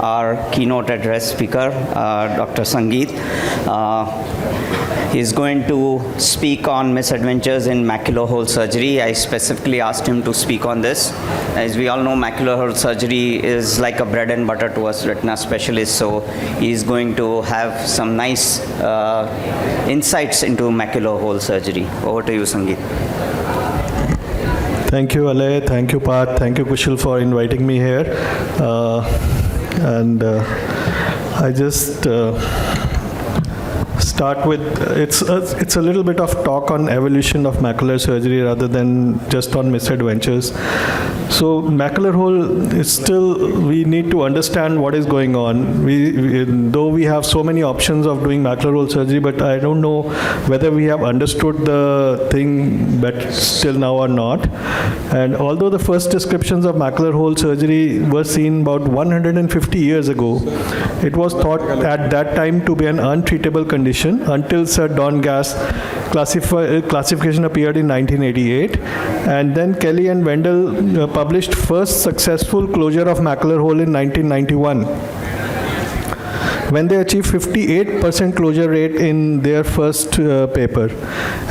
our keynote address speaker, Dr. Sangeet. He's going to speak on misadventures in macular hole surgery. I specifically asked him to speak on this. As we all know, macular hole surgery is like a bread and butter to us retina specialists, so he's going to have some nice insights into macular hole surgery. Over to you, Sangeet. Thank you, Ale. Thank you, Parth. Thank you, Kushal, for inviting me here. I just start with, it's a little bit of talk on evolution of macular surgery rather than just on misadventures. So macular hole is still, we need to understand what is going on. Though we have so many options of doing macular hole surgery, but I don't know whether we have understood the thing but still now or not. And although the first descriptions of macular hole surgery were seen about 150 years ago, it was thought at that time to be an untreatable condition until Sir Don Gass classification appeared in 1988, and then Kelly and Wendell published first successful closure of macular hole in 1991, when they achieved 58% closure rate in their first paper.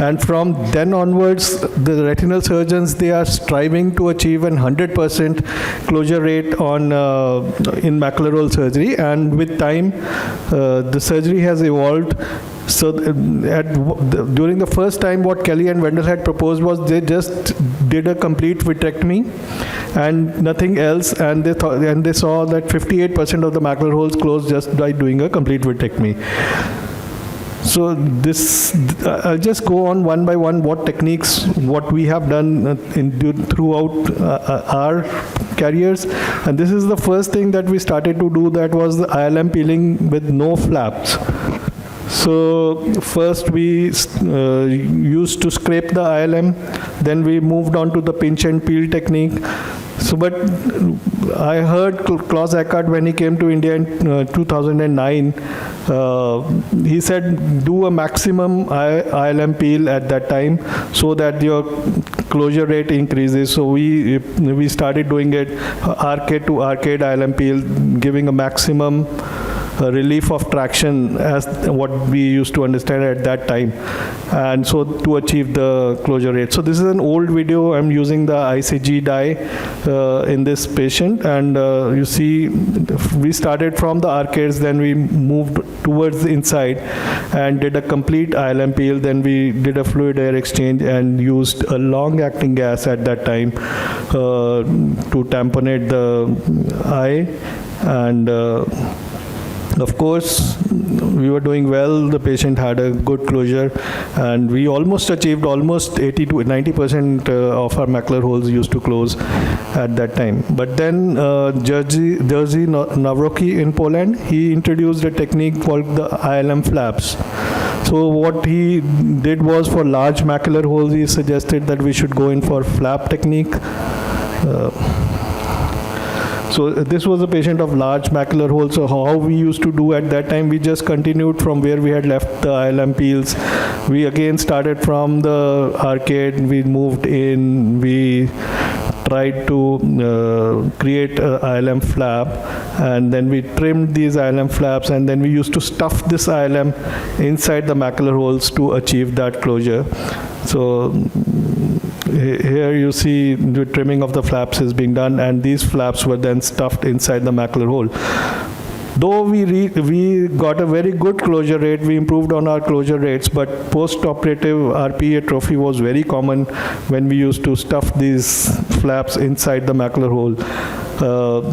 And from then onwards, the retinal surgeons, they are striving to achieve an 100% closure rate on in macular hole surgery, and with time the surgery has evolved. So during the first time, what Kelly and Wendell had proposed was they just did a complete vitrectomy and nothing else, and they saw that 58% of the macular holes closed just by doing a complete vitrectomy. So this, I'll just go on one by one what techniques, what we have done throughout our careers. And this is the first thing that we started to do, that was the ILM peeling with no flaps. So first we used to scrape the ILM, then we moved on to the pinch and peel technique. So, but I heard Klaus Eckert, when he came to India in 2009, he said do a maximum ILM peel at that time so that your closure rate increases. So we started doing it arcade to arcade ILM peel, giving a maximum relief of traction as what we used to understand at that time, and so to achieve the closure rate. So this is an old video. I'm using the ICG dye in this patient, and you see we started from the arcades, then we moved towards the inside and did a complete ILM peel, then we did a fluid air exchange and used a long acting gas at that time to tamponade the eye. And of course, we were doing well. The patient had a good closure, and we almost achieved 80 to 90% of our macular holes used to close at that time. But then Jerzy Nawrocki in Poland, he introduced a technique called the ILM flaps. So what he did was, for large macular holes, he suggested that we should go in for flap technique. So this was a patient of large macular hole. So how we used to do at that time, we just continued from where we had left the ILM peels. We again started from the arcade, we moved in, we tried to create an ILM flap, and then we trimmed these ILM flaps, and then we used to stuff this ILM inside the macular holes to achieve that closure. So here you see the trimming of the flaps is being done, and these flaps were then stuffed inside the macular hole. Though we got a very good closure rate, we improved on our closure rates, but post-operative RPE atrophy was very common when we used to stuff these flaps inside the macular hole.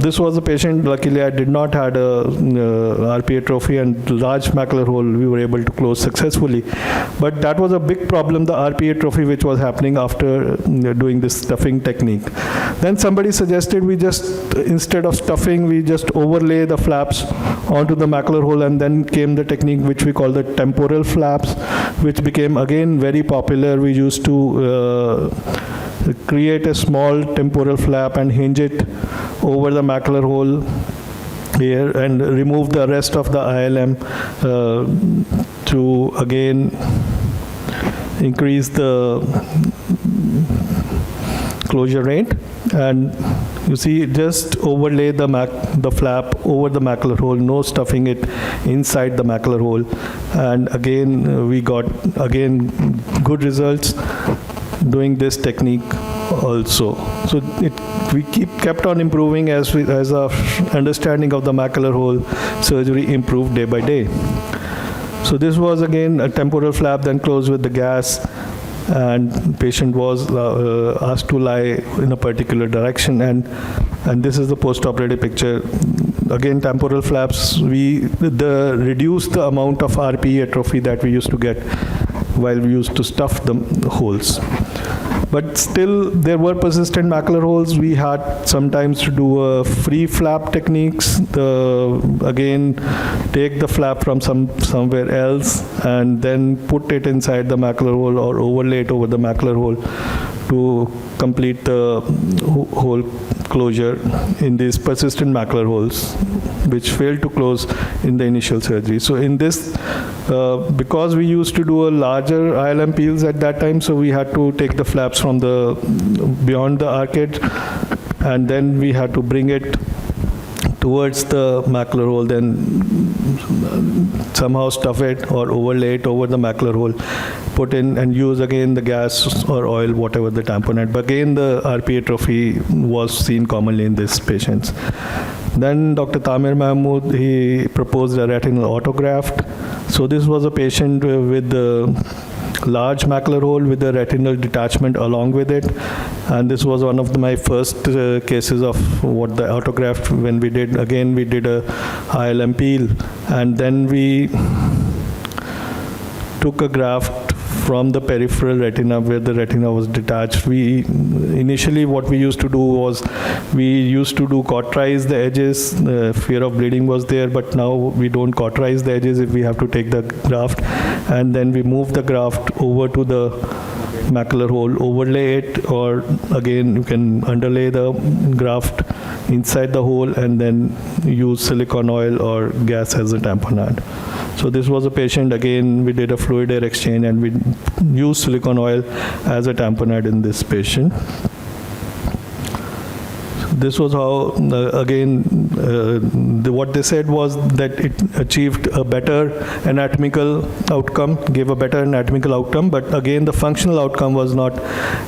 This was a patient, luckily I did not had a RPE atrophy and large macular hole we were able to close successfully. But that was a big problem, the RPE atrophy which was happening after doing this stuffing technique. Then somebody suggested we just, instead of stuffing, we just overlay the flaps onto the macular hole, and then came the technique which we call the temporal flaps, which became again very popular. We used to create a small temporal flap and hinge it over the macular hole here and remove the rest of the ILM to again increase the closure rate. And You see, just overlay the flap over the macular hole, no stuffing it inside the macular hole. And again, we got, good results doing this technique also. So we kept on improving as our understanding of the macular hole surgery improved day by day. So this was again a temporal flap, then closed with the gas, and patient was asked to lie in a particular direction, and this is the post-operative picture. Again, temporal flaps, we reduced the amount of RPE atrophy that we used to get while we used to stuff the holes. But still, there were persistent macular holes. We had sometimes to do free flap techniques. Again, take the flap from somewhere else and then put it inside the macular hole or overlay it over the macular hole to complete the hole closure in these persistent macular holes, which failed to close in the initial surgery. So in this, because we used to do a larger ILM peels at that time, so we had to take the flaps from beyond the arcade, and then we had to bring it towards the macular hole, then somehow stuff it or overlay it over the macular hole, put in and use again the gas or oil, whatever the tamponade. But again, the RPE atrophy was seen commonly in these patients. Then Dr. Tamir Mahmood, he proposed a retinal autograft. So this was a patient with large macular hole with a retinal detachment along with it, and this was one of my first cases of what the autograft. When we did a ILM peel, and then we took a graft from the peripheral retina where the retina was detached. Initially what we used to do was we used to cauterize the edges. Fear of bleeding was there, but now we don't cauterize the edges if we have to take the graft, and then we move the graft over to the macular hole, overlay it, or again you can underlay the graft inside the hole and then use silicone oil or gas as a tamponade. So this was a patient, again we did a fluid air exchange and we used silicone oil as a tamponade in this patient. This was how, what they said was that it achieved a better anatomical outcome, gave a better anatomical outcome, but again the functional outcome was not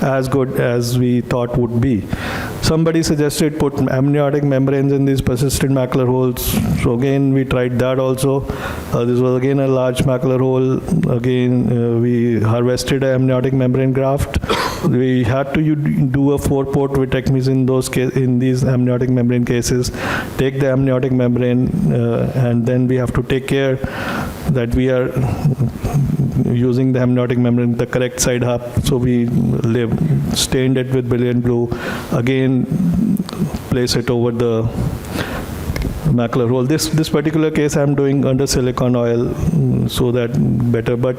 as good as we thought would be. Somebody suggested put amniotic membranes in these persistent macular holes. So again, we tried that also. This was again a large macular hole. Again, we harvested an amniotic membrane graft. We had to do a 4-port vitrectomies in these amniotic membrane cases. Take the amniotic membrane, and then we have to take care that we are using the amniotic membrane the correct side up. So we stained it with brilliant blue. Again, place it over the macular hole. This particular case I'm doing under silicone oil, so that better. But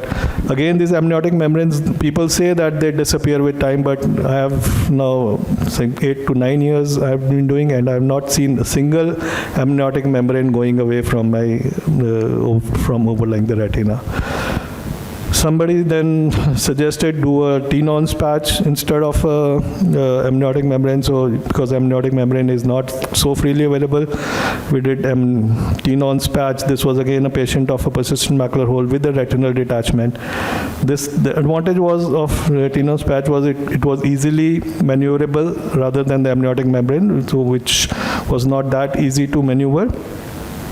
again, these amniotic membranes, people say that they disappear with time, but I have now 8 to 9 years I've been doing, and I have not seen a single amniotic membrane going away from from overlying the retina. Somebody then suggested do a T-nonce patch instead of amniotic membrane. So because amniotic membrane is not so freely available, we did T-nonce patch. This was again a patient of a persistent macular hole with a retinal detachment. The advantage of T-nonce patch was it was easily maneuverable rather than the amniotic membrane, so which was not that easy to maneuver.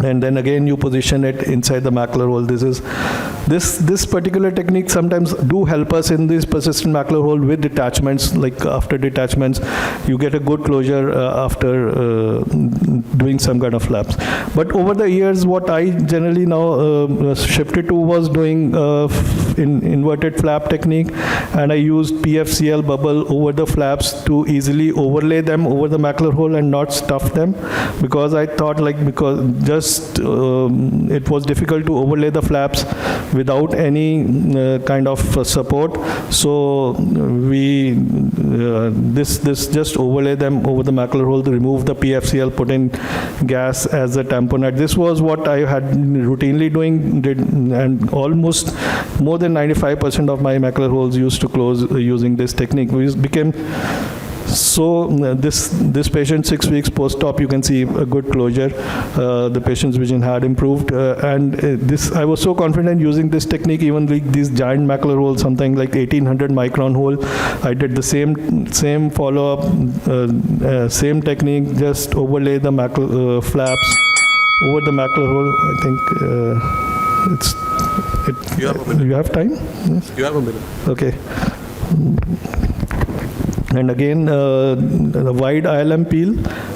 And then again you position it inside the macular hole. This particular technique sometimes do help us in this persistent macular hole with detachments. Like after detachments, you get a good closure after doing some kind of flaps. But over the years, what I generally now shifted to was doing inverted flap technique, and I used PFCL bubble over the flaps to easily overlay them over the macular hole and not stuff them, because I thought it was difficult to overlay the flaps without any kind of support. So we just overlay them over the macular hole, remove the PFCL, put in gas as a tamponade. This was what I had routinely did, and almost more than 95% of my macular holes used to close using this technique. We became So this patient, 6 weeks post-op, you can see a good closure. The patient's vision had improved, and this I was so confident using this technique. Even like these giant macular holes, something like 1800 micron hole, I did the same follow-up, same technique, just overlay the flaps over the macular hole. I think you have time? Yes? You have a minute. Okay. And again, the wide ILM peel,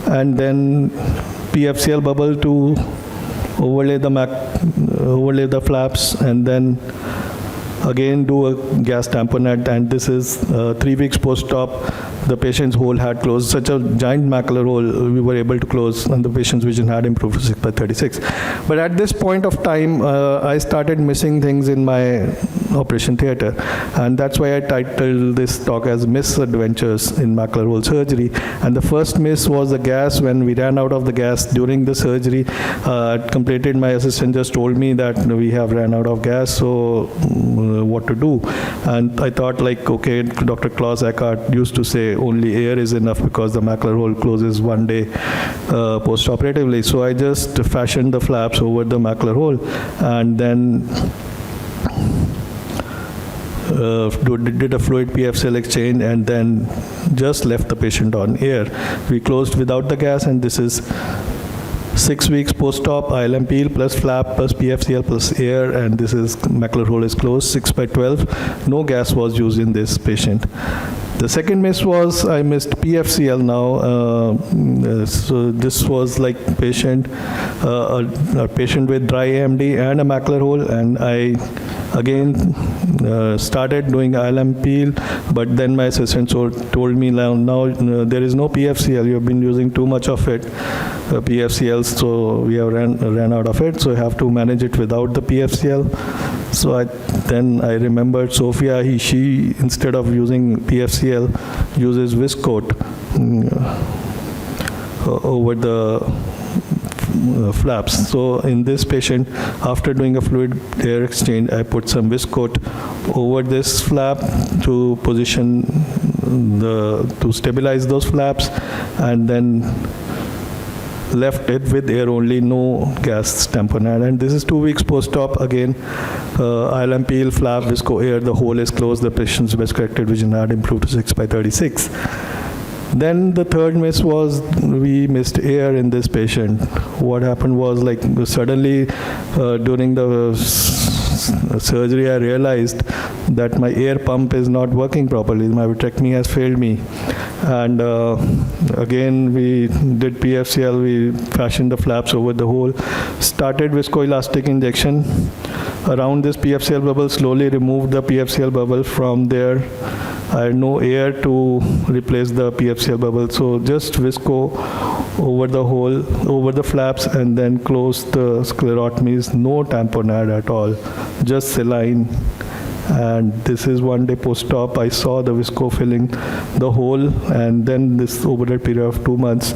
and then PFCL bubble to overlay the flaps, and then again do a gas tamponade. And this is 3 weeks post-op. The patient's hole had closed. Such a giant macular hole we were able to close, and the patient's vision had improved to 6/36. But at this point of time, I started missing things in my operation theater, and that's why I titled this talk as Misadventures in Macular Hole Surgery. And the first miss was the gas. When we ran out of the gas during the surgery, completed, my assistant just told me that we have ran out of gas, so what to do? And I thought, like, okay, Dr. Klaus Eckhart used to say only air is enough because the macular hole closes 1 day post-operatively. So I just fashioned the flaps over the macular hole, and then did a fluid PFCL exchange, and then just left the patient on air. We closed without the gas, and this is 6 weeks post-op, ILM peel plus flap plus PFCL plus air, and this is macular hole is closed, 6/12. No gas was used in this patient. The second miss was I missed PFCL now. So this was like a patient with dry AMD and a macular hole, and I again started doing ILM peel, but then my assistant told me now there is no PFCL. You have been using too much of it, PFCL, so we have ran out of it. So you have to manage it without the PFCL. So then I remembered Sophia. She instead of using PFCL uses viscoat over the flaps. So in this patient, after doing a fluid air exchange, I put some viscoat over this flap to to stabilize those flaps, and then left it with air only, no gas tamponade. And this is 2 weeks post-op. Again, ILM peel, flap, visco air, the hole is closed, the patient's best-corrected vision had improved to 6/36. Then the third miss was we missed air in this patient. What happened was, like, suddenly during the surgery, I realized that my air pump is not working properly. My vitrectomy has failed me. And again, we did PFCL, we fashioned the flaps over the hole, started viscoelastic injection around this PFCL bubble, slowly removed the PFCL bubble from there. I had no air to replace the PFCL bubble, so just visco over the hole, over the flaps, and then close the sclerotomies, no tamponade at all, just saline. And this is 1 day post-op. I saw the visco filling the hole, and then this over a period of 2 months,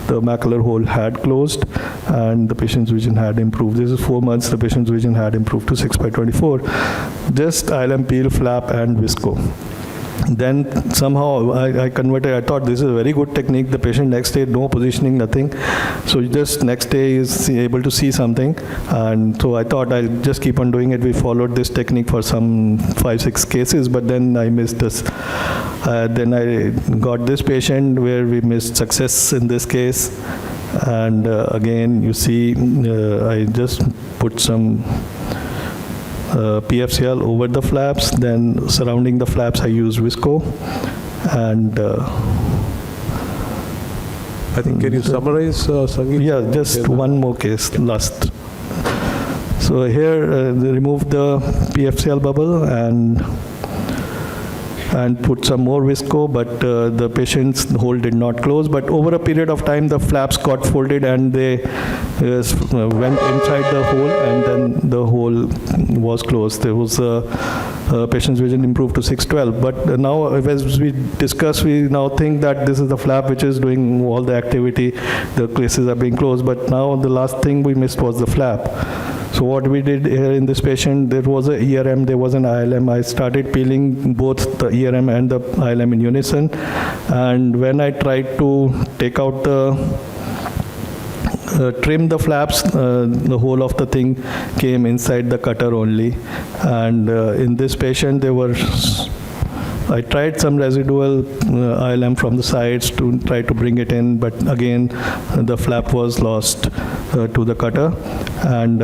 the macular hole had closed, and the patient's vision had improved. This is 4 months, the patient's vision had improved to 6/24. Just ILM peel, flap, and visco. Then somehow I converted. I thought this is a very good technique. The patient next day, no positioning, nothing. So just next day is able to see something. And so I thought I'll just keep on doing it. We followed this technique for some 5-6 cases, but then I missed this. Then I got this patient where we missed success in this case. And again, you see, I just put some PFCL over the flaps, then surrounding the flaps I use visco, and I think, can you summarize, Sangeet? Yeah, just one more case, last. So here, they removed the PFCL bubble and put some more visco, but the patient's hole did not close. But over a period of time, the flaps got folded and they went inside the hole, and then the hole was closed. There was patient's vision improved to 6/12. But now, as we discuss, we now think that this is the flap which is doing all the activity. The cases are being closed. But now the last thing we missed was the flap. So what we did here in this patient, there was a ERM, there was an ILM. I started peeling both the ERM and the ILM in unison. And when I tried to take out trim the flaps, the whole of the thing came inside the cutter only. And in this patient, I tried some residual ILM from the sides to try to bring it in, but again, the flap was lost to the cutter. And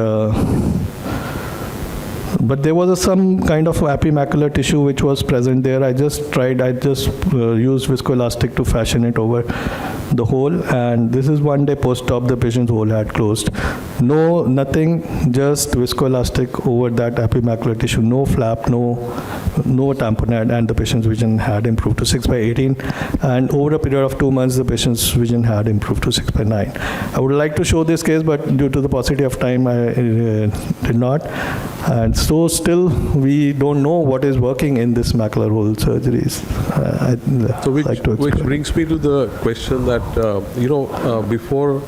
but there was some kind of epimacular tissue which was present there. I just used viscoelastic to fashion it over the hole, and this is one day post-op, the patient's hole had closed. Nothing, just viscoelastic over that epimacular tissue, no flap, no tamponade, and the patient's vision had improved to 6/18, and over a period of 2 months, the patient's vision had improved to 6/9. I would like to show this case, but due to the paucity of time, I did not. And so still, we don't know what is working in this macular hole surgeries. Which brings me to the question that, before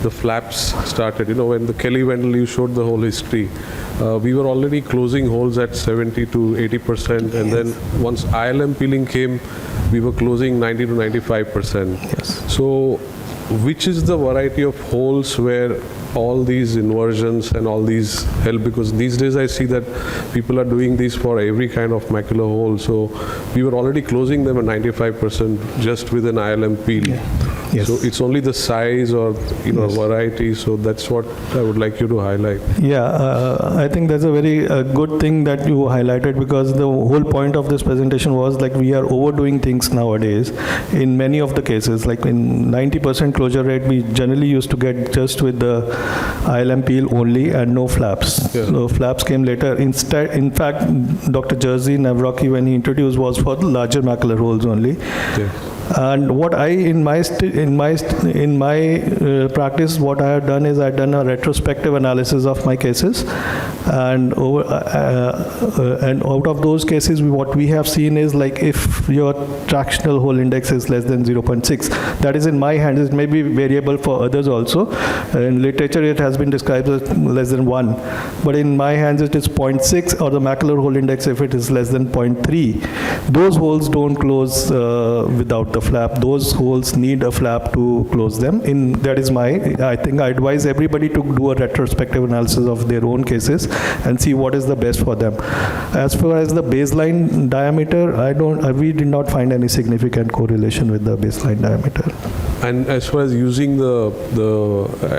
the flaps started, when the Kelly Wendell, you showed the whole history, we were already closing holes at 70 to 80%, and then once ILM peeling came, we were closing 90 to 95%. Yes. So, which is the variety of holes where all these inversions and all these help? Because these days I see that people are doing these for every kind of macular hole. So we were already closing them at 95% just with an ILM peel. Yeah. Yes. So it's only the size or variety. So that's what I would like you to highlight. Yeah, I think that's a very good thing that you highlighted, because the whole point of this presentation was like we are overdoing things nowadays. In many of the cases, like in 90% closure rate, we generally used to get just with the ILM peel only and no flaps. Yeah. So flaps came later. Instead, in fact, Dr. Jerzy Navrocky, when he introduced, was for the larger macular holes only. Yeah. And what I in my practice, what I have done is I've done a retrospective analysis of my cases, and out of those cases, what we have seen is like if your tractional hole index is less than 0.6, that is in my hands. It may be variable for others also. In literature, it has been described as less than 1, but in my hands it is 0.6, or the macular hole index if it is less than 0.3. Those holes don't close without the flap. Those holes need a flap to close them. I think I advise everybody to do a retrospective analysis of their own cases and see what is the best for them. As far as the baseline diameter, we did not find any significant correlation with the baseline diameter. And as far as using the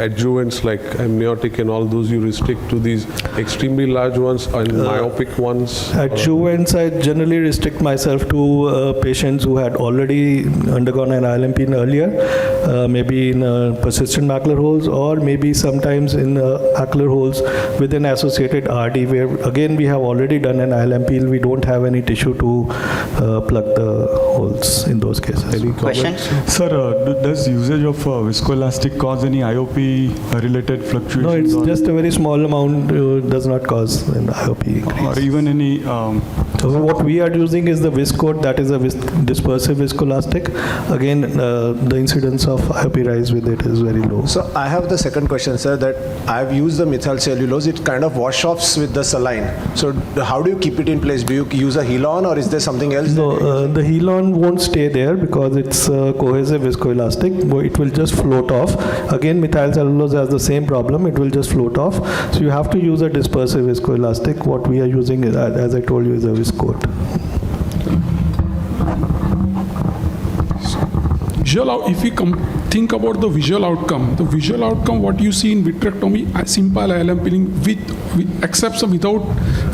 adjuvants like amniotic and all those, you restrict to these extremely large ones and myopic ones? Adjuvants, I generally restrict myself to patients who had already undergone an ILM peel earlier, maybe in persistent macular holes, or maybe sometimes in macular holes with an associated RD, where again we have already done an ILM peel. We don't have any tissue to plug the holes in those cases. Any Question? Sir, does usage of viscoelastic cause any IOP related fluctuations? No, it's just a very small amount, does not cause an IOP increase. Or even any... So what we are using is the Viscoat, that is a dispersive viscoelastic. Again, the incidence of IOP rise with it is very low. So I have the second question, sir, that I've used the methyl cellulose. It kind of wash offs with the saline. So how do you keep it in place? Do you use a Helon, or is there something else? No, the Helon won't stay there because it's cohesive viscoelastic. It will just float off. Again, methyl cellulose has the same problem. It will just float off. So you have to use a dispersive viscoelastic. What we are using, is, as I told you, is a Viscoat. If we think about the visual outcome, what you see in vitrectomy, simple ILM peeling except without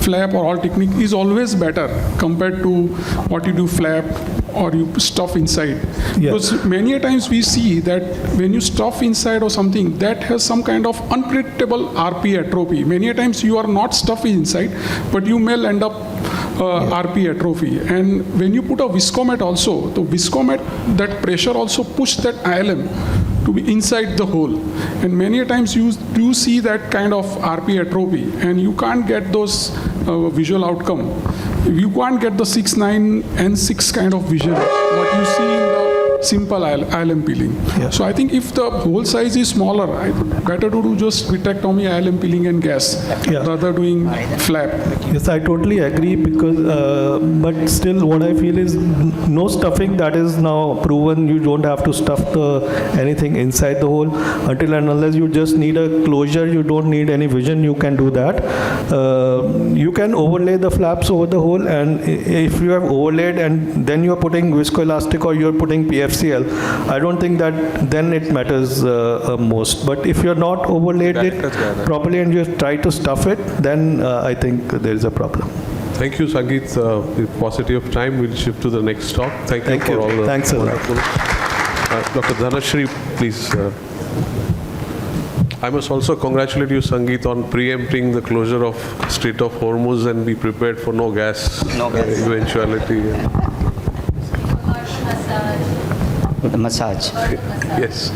flap or all technique, is always better compared to what you do flap or you stuff inside. Yeah. Because many a times we see that when you stuff inside or something, that has some kind of unpredictable RP atrophy. Many a times you are not stuffing inside, but you may end up RP atrophy. And when you put a viscomat also, the viscomat, that pressure also push that ILM to be inside the hole. And many a times you do see that kind of RP atrophy, and you can't get those visual outcome. You can't get the 6, 9, and 6 kind of vision. What you see in the simple ILM peeling. Yeah. So I think if the hole size is smaller, better to do just vitrectomy, ILM peeling and gas Yeah. rather doing flap. Yes, I totally agree because, but still what I feel is no stuffing, that is now proven. You don't have to stuff anything inside the hole until and unless you just need a closure, you don't need any vision, you can do that. You can overlay the flaps over the hole, and if you have overlaid and then you're putting viscoelastic or you're putting PFCL, I don't think that then it matters most. But if you're not overlaid it properly and you try to stuff it, then I think there is a problem. Thank you, Sangeet. With paucity of time, we'll shift to the next talk. Thank you for all the Thanks a lot. wonderful. Dr. Dhanashri, please. I must also congratulate you, Sangeet, on preempting the closure of Strait of Hormuz and be prepared for no gas eventuality. The massage. Yes.